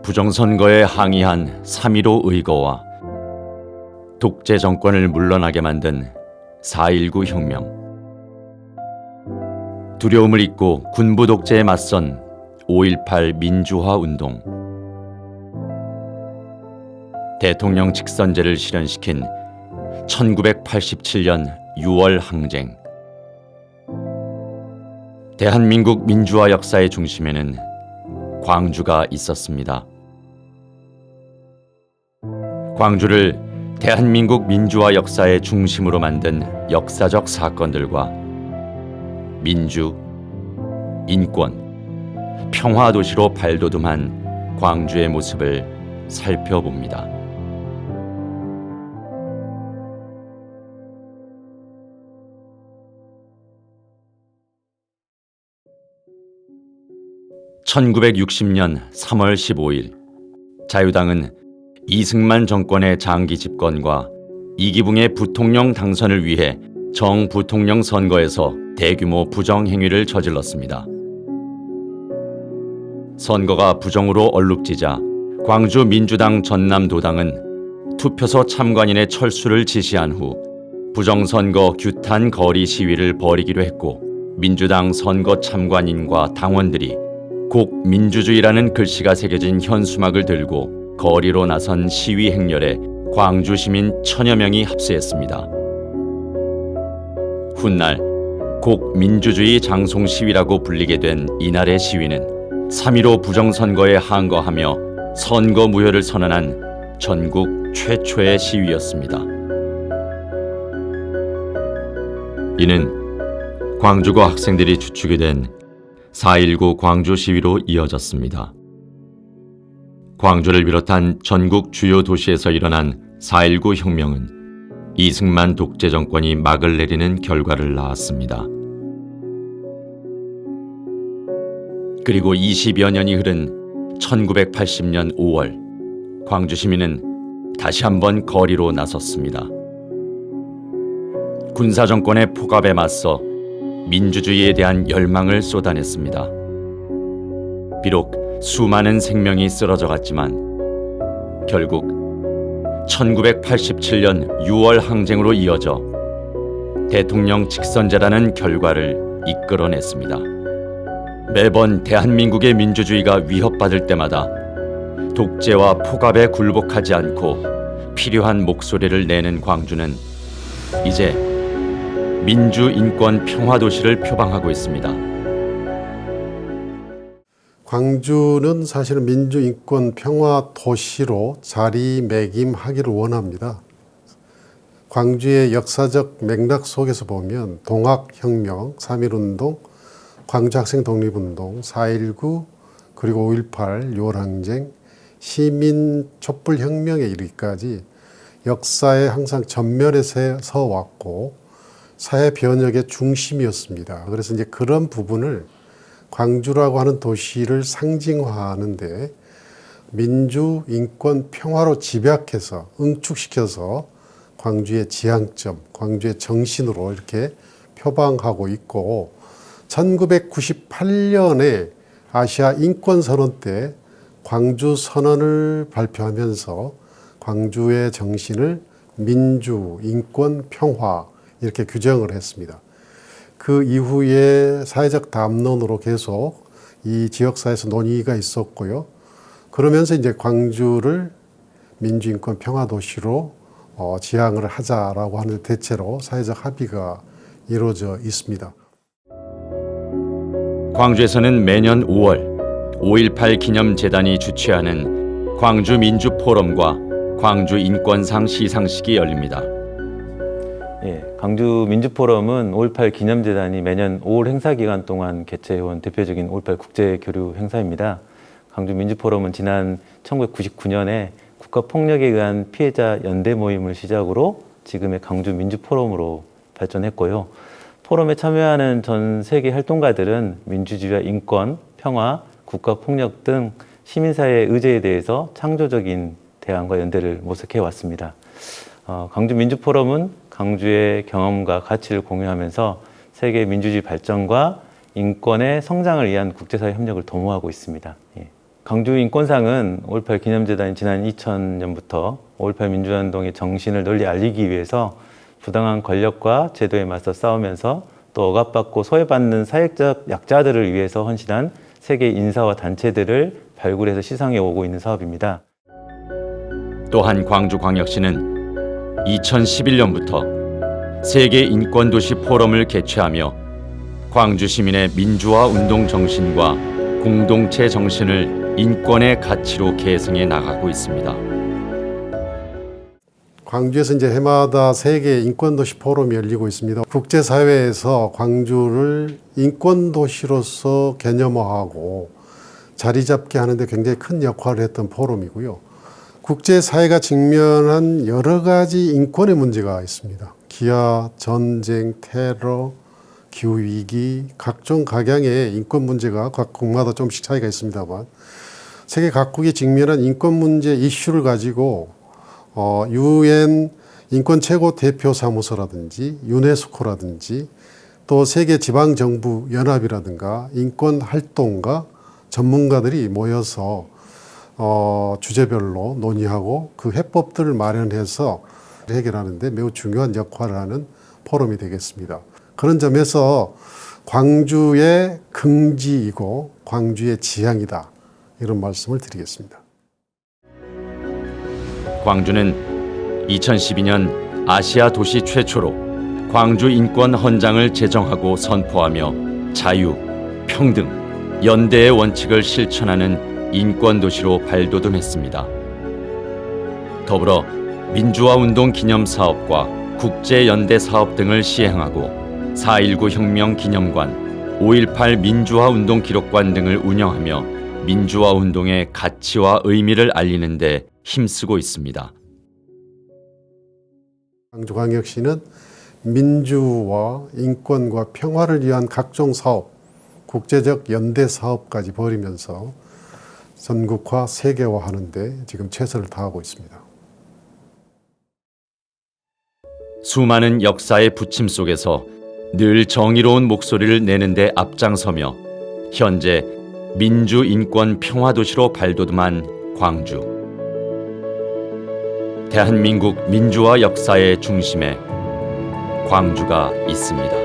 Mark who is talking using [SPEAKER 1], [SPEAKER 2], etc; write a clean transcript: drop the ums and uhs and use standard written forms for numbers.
[SPEAKER 1] 부정선거에 항의한 3.15 의거와 독재 정권을 물러나게 만든 4.19 혁명, 두려움을 잊고 군부 독재에 맞선 5.18 민주화 운동, 대통령 직선제를 실현시킨 1987년 6월 항쟁. 대한민국 민주화 역사의 중심에는 광주가 있었습니다. 광주를 대한민국 민주화 역사의 중심으로 만든 역사적 사건들과 민주, 인권, 평화 도시로 발돋움한 광주의 모습을 살펴봅니다. (1960년 3월 15일) 자유당은 이승만 정권의 장기 집권과 이기붕의 부통령 당선을 위해 정부통령 선거에서 대규모 부정행위를 저질렀습니다. 선거가 부정으로 얼룩지자 광주 민주당 전남도당은 투표소 참관인의 철수를 지시한 후 부정선거 규탄 거리 시위를 벌이기로 했고, 민주당 선거 참관인과 당원들이 곡 민주주의라는 글씨가 새겨진 현수막을 들고 거리로 나선 시위 행렬에 광주 시민 1000여 명이 합세했습니다. 훗날 곡 민주주의 장송 시위라고 불리게 된 이날의 시위는 3.15 부정선거에 항거하며 선거 무효를 선언한 전국 최초의 시위였습니다. 이는 광주고 학생들이 주축이 된 4.19 광주 시위로 이어졌습니다. 광주를 비롯한 전국 주요 도시에서 일어난 4.19 혁명은 이승만 독재 정권이 막을 내리는 결과를 낳았습니다. 그리고 20여 년이 흐른 1980년 5월, 광주 시민은 다시 한번 거리로 나섰습니다. 군사 정권의 폭압에 맞서 민주주의에 대한 열망을 쏟아냈습니다. 비록 수많은 생명이 쓰러져 갔지만 결국 1987년 6월 항쟁으로 이어져 대통령 직선제라는 결과를 이끌어냈습니다. 매번 대한민국의 민주주의가 위협받을 때마다 독재와 폭압에 굴복하지 않고 필요한 목소리를 내는 광주는 이제 민주, 인권, 평화 도시를 표방하고 있습니다.
[SPEAKER 2] 광주는 사실은 민주, 인권, 평화 도시로 자리매김하기를 원합니다. 광주의 역사적 맥락 속에서 보면 동학혁명, 3.1운동, 광주학생 독립운동, 4.19, 그리고 5.18, 6월항쟁, 시민 촛불혁명에 이르기까지 역사에 항상 전면에 서 왔고 사회 변혁의 중심이었습니다. 그래서 이제 그런 부분을 광주라고 하는 도시를 상징화하는데 민주, 인권, 평화로 집약해서 응축시켜서 광주의 지향점, 광주의 정신으로 이렇게 표방하고 있고, 1998년에 아시아 인권선언 때 광주선언을 발표하면서 광주의 정신을 민주, 인권, 평화 이렇게 규정을 했습니다. 그 이후에 사회적 담론으로 계속 이 지역사회에서 논의가 있었고요. 그러면서 이제 광주를 민주인권 평화도시로 지향을 하자라고 하는 대체로 사회적 합의가 이루어져 있습니다.
[SPEAKER 1] 광주에서는 매년 5월 5.18 기념재단이 주최하는 광주 민주포럼과 광주 인권상 시상식이 열립니다.
[SPEAKER 3] 광주 민주포럼은 5.18 기념재단이 매년 5월 행사 기간 동안 개최해온 대표적인 5.18 국제교류 행사입니다. 광주 민주포럼은 지난 1999년에 국가폭력에 의한 피해자 연대 모임을 시작으로 지금의 광주 민주포럼으로 발전했고요. 포럼에 참여하는 전 세계 활동가들은 민주주의와 인권, 평화, 국가폭력 등 시민사회의 의제에 대해서 창조적인 대안과 연대를 모색해 왔습니다. 광주 민주포럼은 광주의 경험과 가치를 공유하면서 세계 민주주의 발전과 인권의 성장을 위한 국제사회 협력을 도모하고 있습니다. 광주 인권상은 5.18 기념재단이 지난 2000년부터 5.18 민주화운동의 정신을 널리 알리기 위해서 부당한 권력과 제도에 맞서 싸우면서 또 억압받고 소외받는 사회적 약자들을 위해서 헌신한 세계 인사와 단체들을 발굴해서 시상해 오고 있는 사업입니다.
[SPEAKER 1] 또한 광주광역시는 2011년부터 세계 인권도시 포럼을 개최하며 광주 시민의 민주화 운동 정신과 공동체 정신을 인권의 가치로 계승해 나가고 있습니다.
[SPEAKER 2] 광주에서 이제 해마다 세계 인권도시 포럼이 열리고 있습니다. 국제사회에서 광주를 인권도시로서 개념화하고 자리 잡게 하는데 굉장히 큰 역할을 했던 포럼이고요. 국제사회가 직면한 여러 가지 인권의 문제가 있습니다. 기아, 전쟁, 테러, 기후위기, 각종 각양의 인권 문제가 각국마다 좀씩 차이가 있습니다만 세계 각국이 직면한 인권 문제 이슈를 가지고 UN 인권 최고 대표 사무소라든지 유네스코라든지 또 세계 지방 정부 연합이라든가 인권 활동가 전문가들이 모여서 주제별로 논의하고 그 해법들을 마련해서 해결하는데 매우 중요한 역할을 하는 포럼이 되겠습니다. 그런 점에서 광주의 긍지이고 광주의 지향이다. 이런 말씀을 드리겠습니다.
[SPEAKER 1] 광주는 2012년 아시아 도시 최초로 광주 인권 헌장을 제정하고 선포하며 자유, 평등, 연대의 원칙을 실천하는 인권 도시로 발돋움했습니다. 더불어 민주화 운동 기념 사업과 국제 연대 사업 등을 시행하고 4.19 혁명 기념관, 5.18 민주화 운동 기록관 등을 운영하며 민주화 운동의 가치와 의미를 알리는 데 힘쓰고 있습니다.
[SPEAKER 2] 광주광역시는 민주와 인권과 평화를 위한 각종 사업, 국제적 연대 사업까지 벌이면서 전국화, 세계화하는 데 지금 최선을 다하고 있습니다.
[SPEAKER 1] 수많은 역사의 부침 속에서 늘 정의로운 목소리를 내는 데 앞장서며 현재 민주, 인권, 평화 도시로 발돋움한 광주. 대한민국 민주화 역사의 중심에 광주가 있습니다.